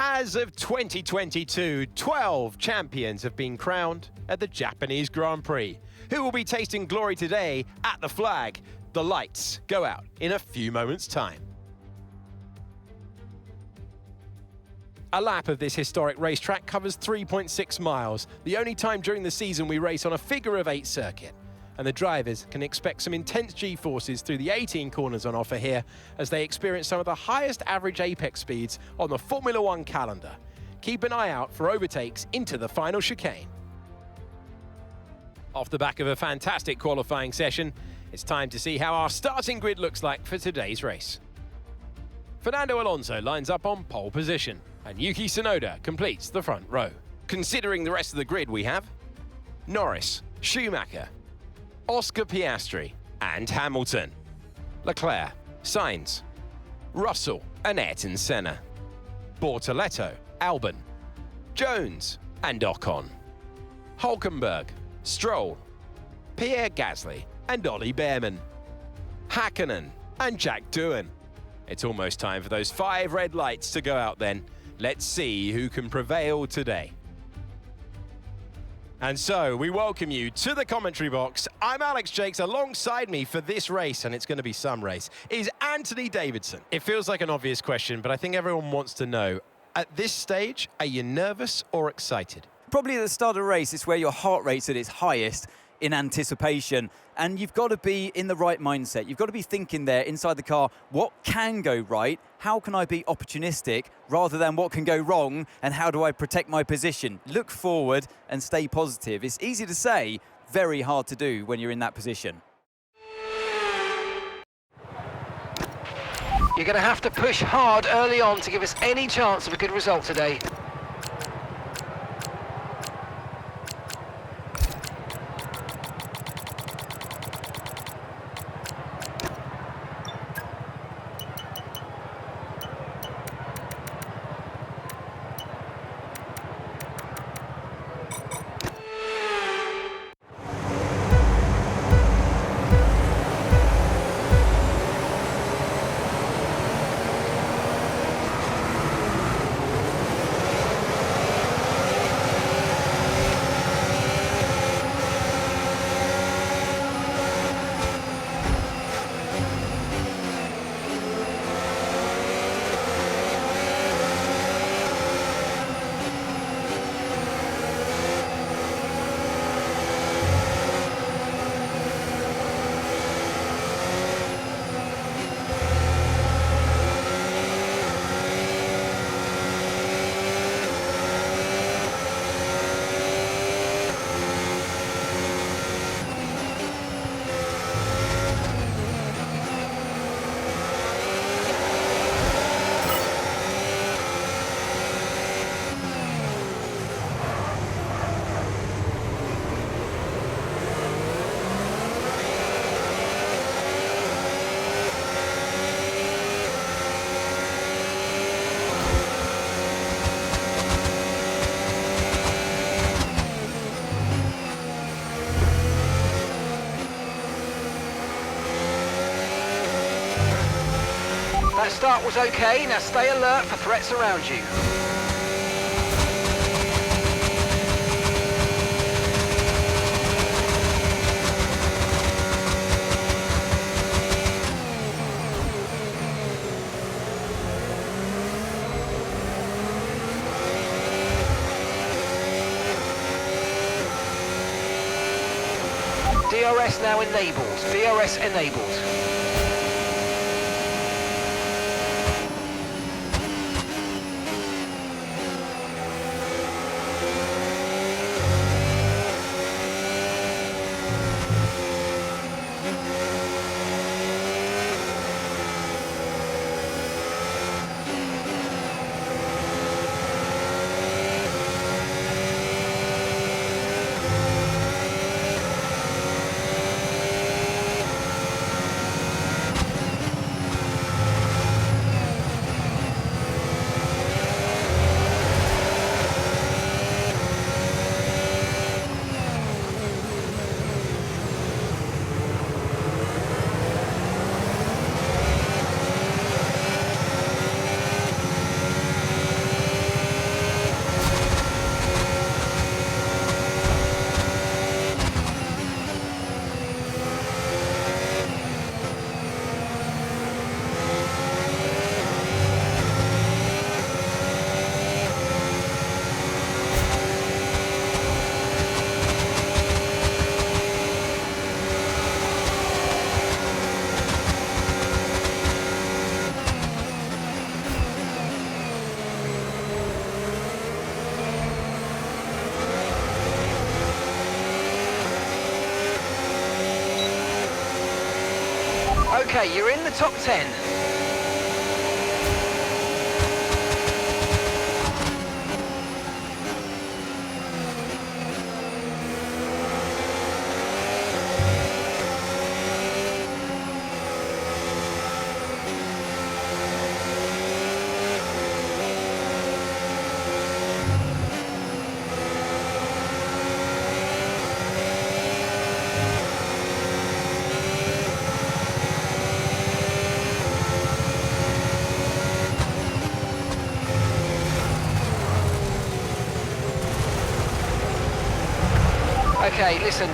As of 2022, 12 champions have been crowned at the Japanese Grand Prix. Who will be tasting glory today at the flag? The lights go out in a few moments' time. A lap of this historic racetrack covers 3.6 miles, the only time during the season we race on a figure-of-8 circuit. And the drivers can expect some intense G-forces through the 18 corners on offer here as they experience some of the highest average apex speeds on the Formula One calendar. Keep an eye out for overtakes into the final chicane. Off the back of a fantastic qualifying session, it's time to see how our starting grid looks like for today's race. Fernando Alonso lines up on pole position, and Yuki Tsunoda completes the front row. Considering the rest of the grid we have Norris, Schumacher, Oscar Piastri and Hamilton, Leclerc, Sainz, Russell and Ayrton Senna, Bortoleto, Albon, Jones and Ocon, Hülkenberg, Stroll, Pierre Gasly and Ollie Bearman, Hakkinen and Jack Doohan. It's almost time for those 5 red lights to go out then. Let's see who can prevail today. And so, we welcome you to the commentary box. I'm Alex Jakes. Alongside me for this race, and it's going to be some race, is Anthony Davidson. It feels like an obvious question, but I think everyone wants to know, at this stage, are you nervous or excited? Probably at the start of a race, it's where your heart rate's at its highest in anticipation. And you've got to be in the right mindset. You've got to be thinking there inside the car, what can go right? How can I be opportunistic rather than what can go wrong? And how do I protect my position? Look forward and stay positive. It's easy to say, very hard to do when you're in that position. You're going to have to push hard early on to give us any chance of a good result today. That start was okay, now stay alert for threats around you. DRS now enabled, DRS enabled. Okay, you're in the top 10. Okay, listen.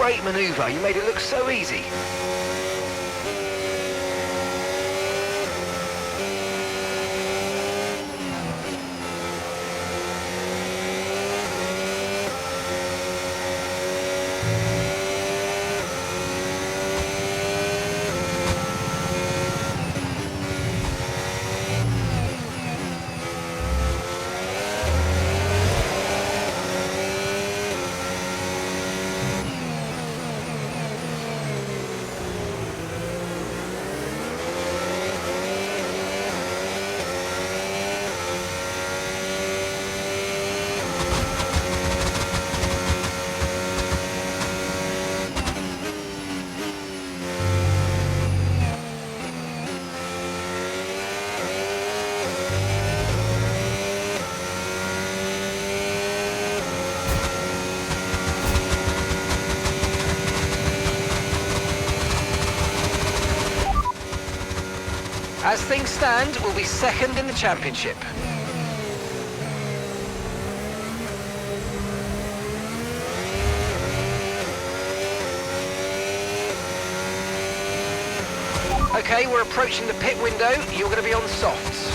Great manoeuvre, you made it look so easy. As things stand, we'll be second in the championship. Okay, we're approaching the pit window. You're going to be on softs.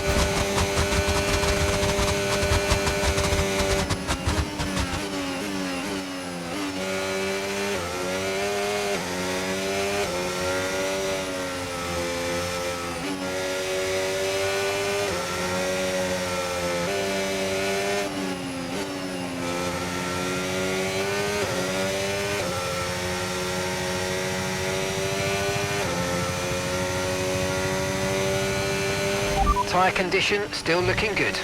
Tyre condition still looking good.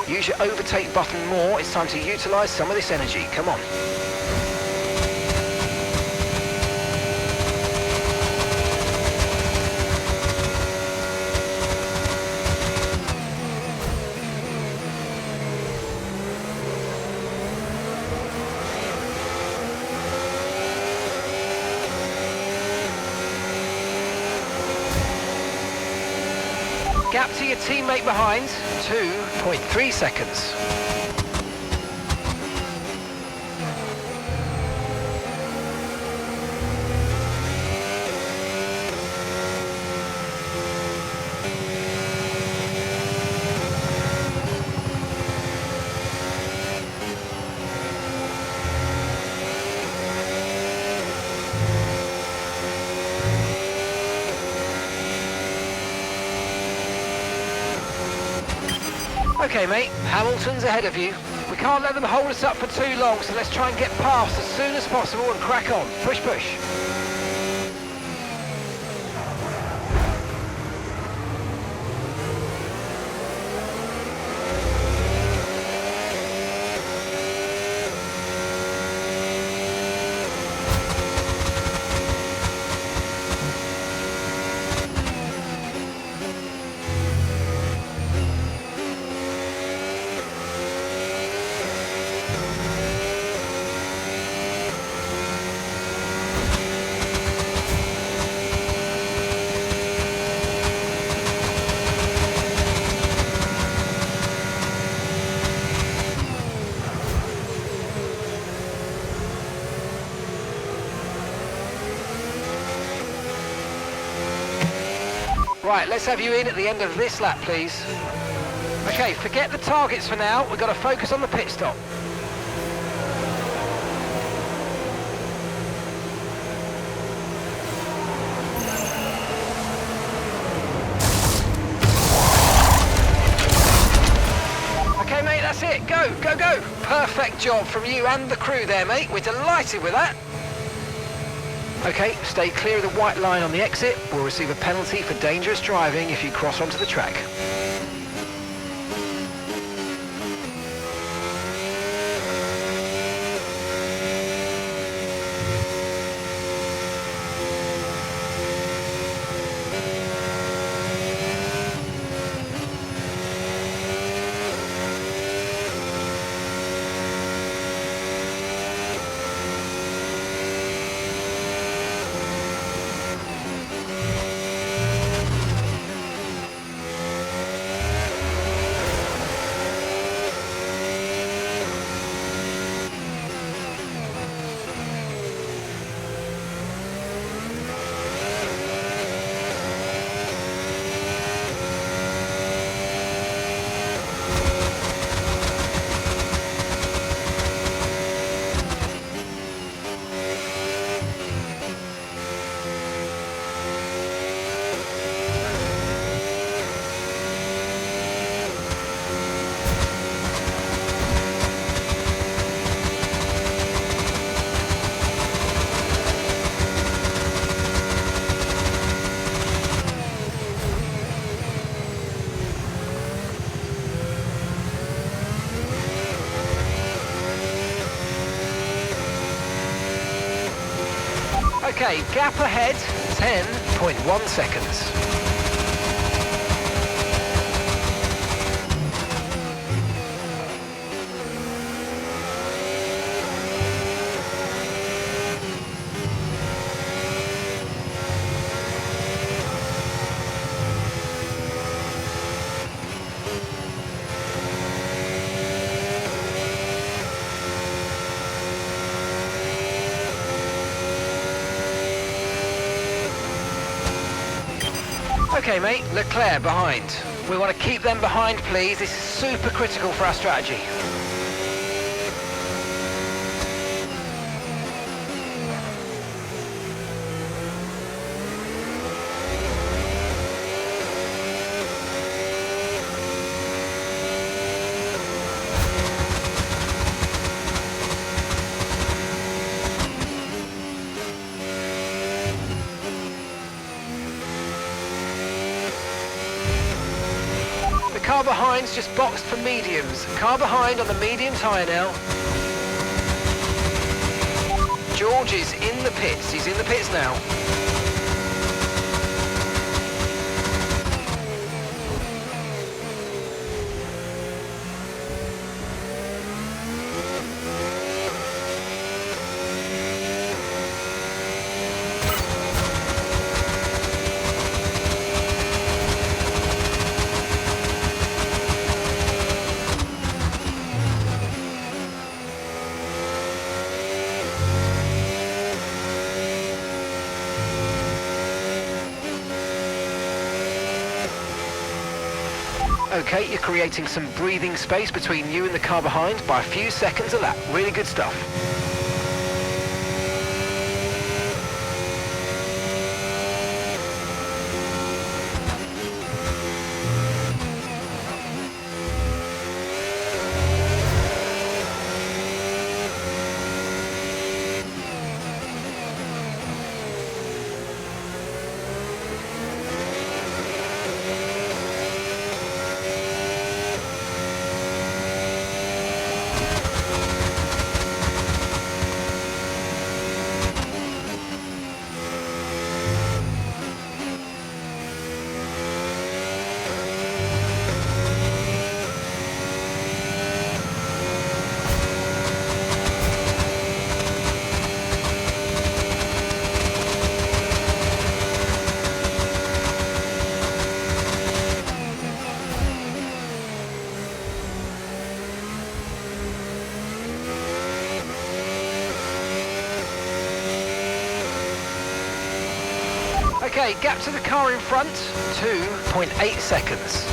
Use your overtake button more. It's time to utilise some of this energy. Come on. Gap to your teammate behind, 2.3 seconds. Okay, mate, Hamilton's ahead of you. We can't let them hold us up for too long, so let's try and get past as soon as possible and crack on. Push, push. Right, let's have you in at the end of this lap, please. Okay, forget the targets for now. We've got to focus on the pit stop. Okay, mate, that's it. Go, go, go. Perfect job from you and the crew there, mate. We're delighted with that. Okay, stay clear of the white line on the exit. We'll receive a penalty for dangerous driving if you cross onto the track. Okay, gap ahead, 10.1 seconds. Okay, mate, Leclerc behind. We want to keep them behind, please. This is super critical for our strategy. Car behind's just boxed for mediums. Car behind on the medium tyre now. George is in the pits. He's in the pits now. Okay, you're creating some breathing space between you and the car behind by a few seconds a lap. Really good stuff. Okay, gap to the car in front, 2.8 seconds.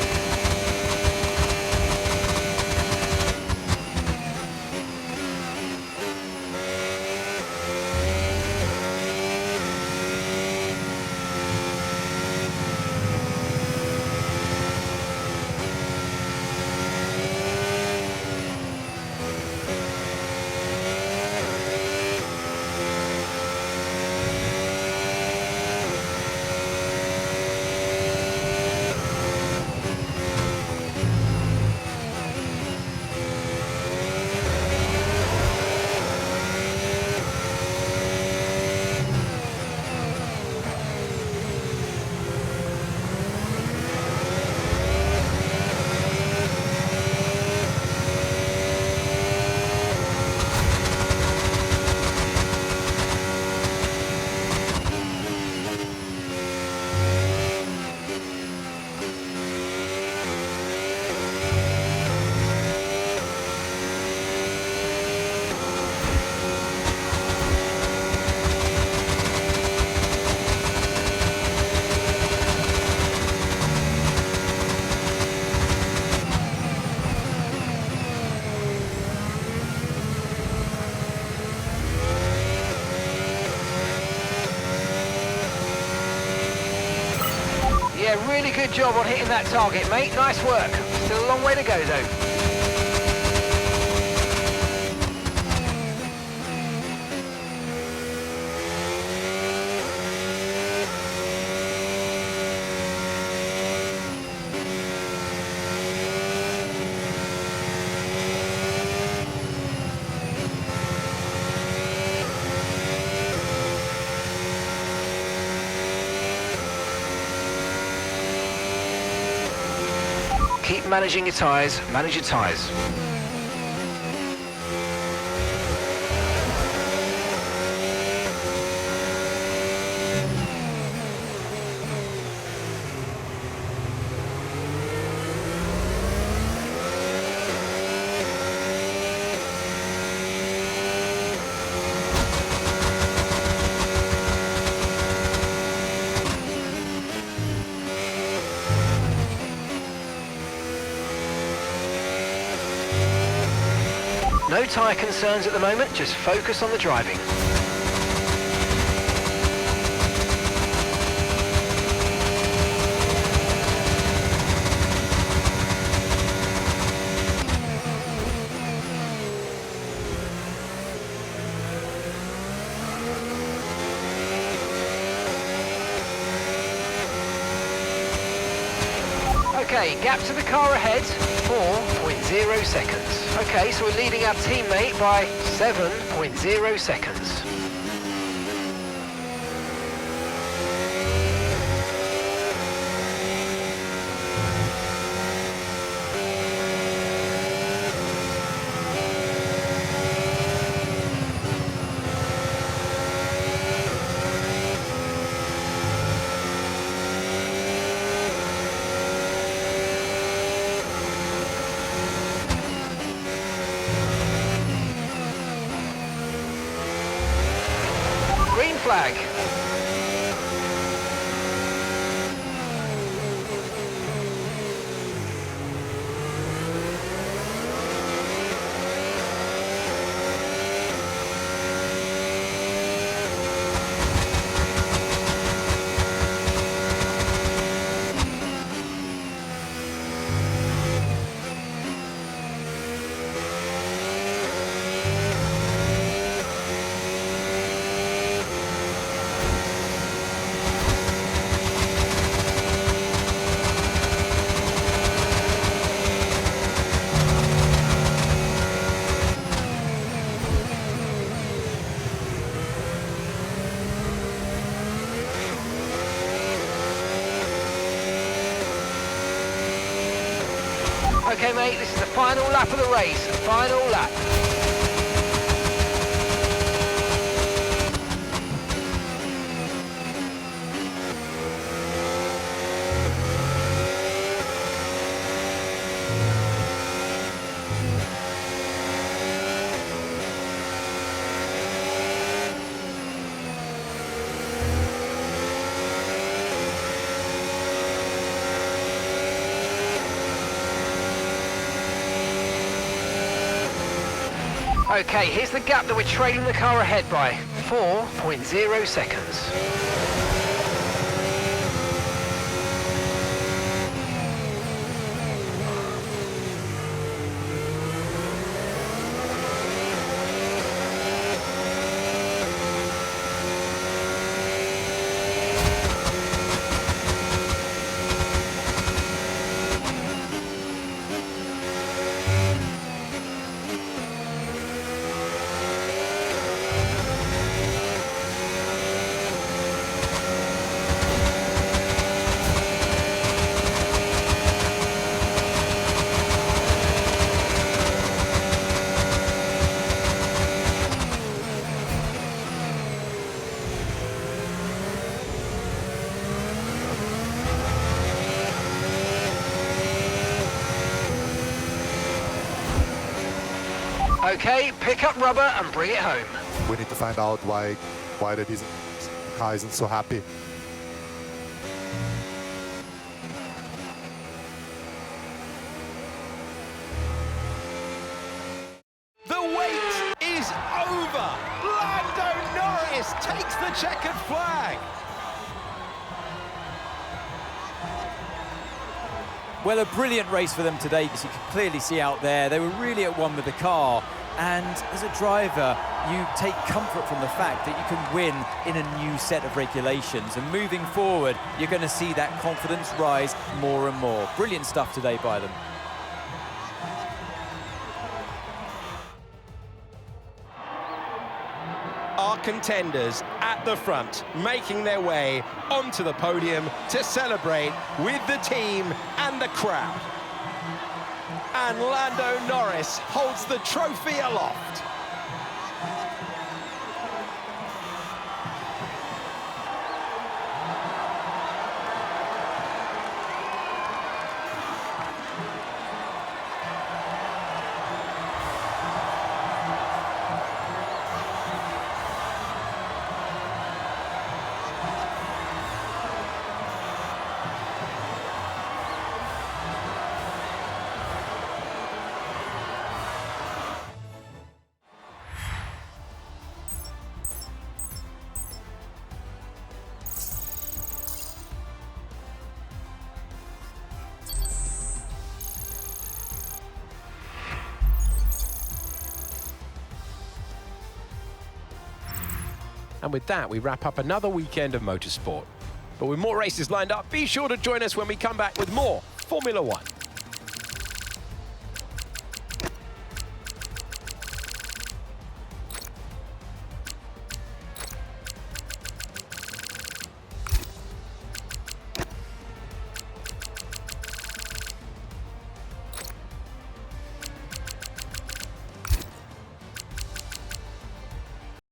Yeah, really good job on hitting that target, mate. Nice work. Still a long way to go, though. Keep managing your tyres, manage your tyres. No tyre concerns at the moment, just focus on the driving. Okay, gap to the car ahead, 4.0 seconds. Okay, so we're leading our teammate by 7.0 seconds. Green flag. Okay, mate, this is the final lap of the race. Final lap. Okay, here's the gap that we're trailing the car ahead by. 4.0 seconds. Okay, pick up rubber and bring it home. We need to find out why the car isn't so happy. The wait is over. Lando Norris takes the checkered flag. Well, a brilliant race for them today, as you can clearly see out there. They were really at one with the car. And as a driver, you take comfort from the fact that you can win in a new set of regulations. And moving forward, you're going to see that confidence rise more and more. Brilliant stuff today by them. Our contenders at the front, making their way onto the podium to celebrate with the team and the crowd. And Lando Norris holds the trophy aloft. And with that, we wrap up another weekend of motorsport. But with more races lined up, be sure to join us when we come back with more Formula One.